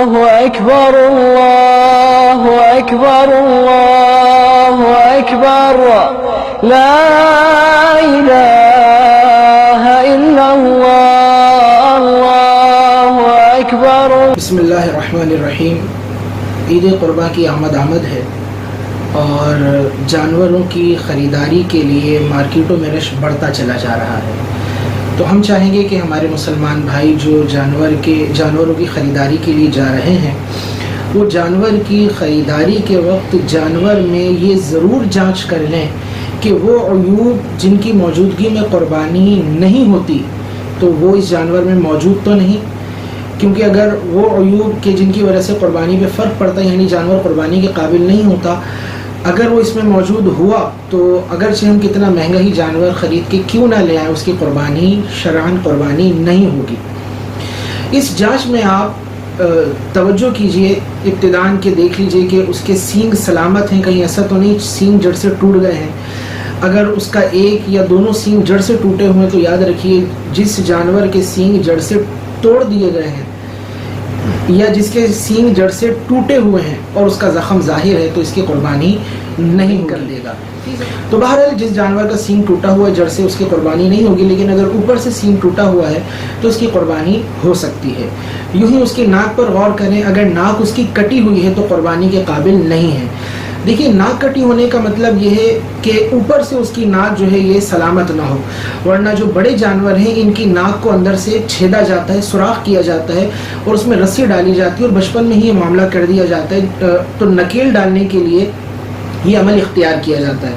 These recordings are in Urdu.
أكبر الله أكبر الله أكبر لا إله إلا الله الله أكبر. بسم اللہ الرحمن الرحیم. عید قرباں کی آمد ہے اور جانوروں کی خریداری کے لیے مارکیٹوں میں رش بڑھتا چلا جا رہا ہے. تو ہم چاہیں گے کہ ہمارے مسلمان بھائی جو جانوروں کی خریداری کے لیے جا رہے ہیں وہ جانور کی خریداری کے وقت جانور میں یہ ضرور جانچ کر لیں کہ وہ عیوب جن کی موجودگی میں قربانی نہیں ہوتی تو وہ اس جانور میں موجود تو نہیں، کیونکہ اگر وہ عیوب کہ جن کی وجہ سے قربانی پہ فرق پڑتا ہے یعنی جانور قربانی کے قابل نہیں ہوتا اگر وہ اس میں موجود ہوا تو اگرچہ ہم کتنا مہنگا ہی جانور خرید کے کیوں نہ لے آئیں اس کی قربانی شرعاً قربانی نہیں ہوگی. اس جانچ میں آپ توجہ کیجئے ابتداءً کہ دیکھ لیجئے کہ اس کے سینگ سلامت ہیں، کہیں ایسا تو نہیں سینگ جڑ سے ٹوٹ گئے ہیں. اگر اس کا ایک یا دونوں سینگ جڑ سے ٹوٹے ہوئے تو یاد رکھیے جس جانور کے سینگ جڑ سے توڑ دیے گئے ہیں یا جس کے سینگ جڑ سے ٹوٹے ہوئے ہیں اور اس کا زخم ظاہر ہے تو اس کی قربانی نہیں کر دے گا. تو بہرحال جس جانور کا سینگ ٹوٹا ہوا ہے جڑ سے اس کی قربانی نہیں ہوگی، لیکن اگر اوپر سے سینگ ٹوٹا ہوا ہے تو اس کی قربانی ہو سکتی ہے. یوں ہی اس کی ناک پر غور کریں، اگر ناک اس کی کٹی ہوئی ہے تو قربانی کے قابل نہیں ہے. دیکھیے ناک کٹی ہونے کا مطلب یہ ہے کہ اوپر سے اس کی ناک جو ہے یہ سلامت نہ ہو، ورنہ جو بڑے جانور ہیں ان کی ناک کو اندر سے چھیدا جاتا ہے، سوراخ کیا جاتا ہے اور اس میں رسی ڈالی جاتی ہے اور بچپن میں ہی یہ معاملہ کر دیا جاتا ہے. تو نکیل ڈالنے کے لیے یہ عمل اختیار کیا جاتا ہے.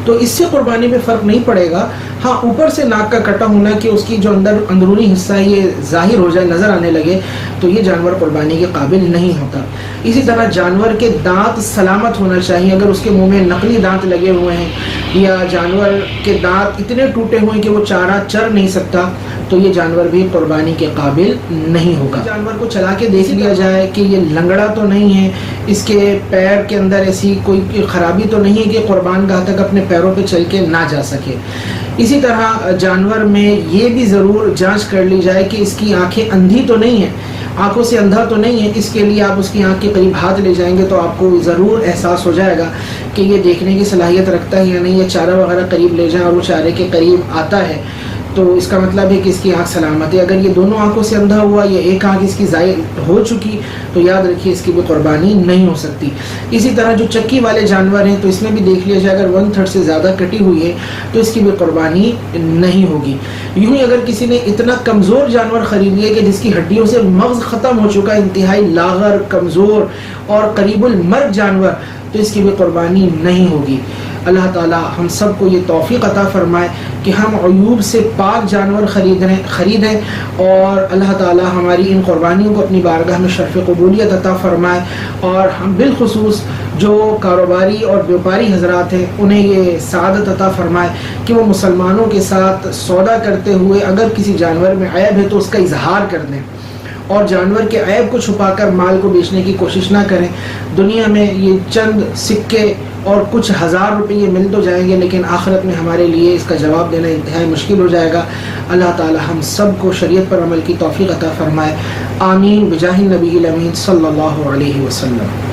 تو اس سے قربانی میں فرق نہیں پڑے گا. ہاں اوپر سے ناک کا کٹا ہونا کہ اس کی جو اندرونی حصہ ہے یہ ظاہر ہو جائے، نظر آنے لگے تو یہ جانور قربانی کے قابل نہیں ہوتا. اسی طرح جانور کے دانت سلامت ہونا چاہیے. اگر اس کے منہ میں نقلی دانت لگے ہوئے ہیں یا جانور کے دانت اتنے ٹوٹے ہوئے ہیں کہ وہ چارہ چر نہیں سکتا تو یہ جانور بھی قربانی کے قابل نہیں ہوگا. جانور کو چلا کے دیکھ لیا جائے کہ یہ لنگڑا تو نہیں ہے، اس کے پیر کے اندر ایسی کوئی خرابی تو نہیں ہے کہ قربان گاہ تک اپنے پیروں پہ چل کے نہ جا سکے. اسی طرح جانور میں یہ بھی ضرور جانچ کر لی جائے کہ اس کی آنکھیں اندھی تو نہیں ہیں، آنکھوں سے اندھا تو نہیں ہے. اس کے لیے آپ اس کی آنکھ کے قریب ہاتھ لے جائیں گے تو آپ کو ضرور احساس ہو جائے گا کہ یہ دیکھنے کی صلاحیت رکھتا ہے یا نہیں. یا چارہ وغیرہ قریب لے جائیں اور وہ چارے کے قریب آتا ہے تو اس کا مطلب ہے کہ اس کی آنکھ سلامت ہے. اگر یہ دونوں آنکھوں سے اندھا ہوا یا ایک آنکھ اس کی ضائع ہو چکی تو یاد رکھیے اس کی بھی قربانی نہیں ہو سکتی. اسی طرح جو چکی والے جانور ہیں تو اس میں بھی دیکھ لیا جائے اگر 1/3 سے زیادہ کٹی ہوئی ہے تو اس کی بھی قربانی نہیں ہوگی. یوں ہی اگر کسی نے اتنا کمزور جانور خرید لیا کہ جس کی ہڈیوں سے مغز ختم ہو چکا ہے، انتہائی لاغر کمزور اور قریب المرگ جانور، تو اس کی بھی قربانی نہیں ہوگی. اللہ تعالی ہم سب کو یہ توفیق عطا فرمائے کہ ہم عیوب سے پاک جانور خریدیں اور اللہ تعالی ہماری ان قربانیوں کو اپنی بارگاہ میں شرف قبولیت عطا فرمائے. اور ہم بالخصوص جو کاروباری اور بیوپاری حضرات ہیں انہیں یہ سعادت عطا فرمائے کہ وہ مسلمانوں کے ساتھ سودا کرتے ہوئے اگر کسی جانور میں عیب ہے تو اس کا اظہار کر دیں اور جانور کے عیب کو چھپا کر مال کو بیچنے کی کوشش نہ کریں. دنیا میں یہ چند سکے اور کچھ ہزار روپے یہ مل تو جائیں گے لیکن آخرت میں ہمارے لیے اس کا جواب دینا انتہائی مشکل ہو جائے گا. اللہ تعالی ہم سب کو شریعت پر عمل کی توفیق عطا فرمائے. آمین بجاہ النبی الامین صلی اللہ علیہ وسلم.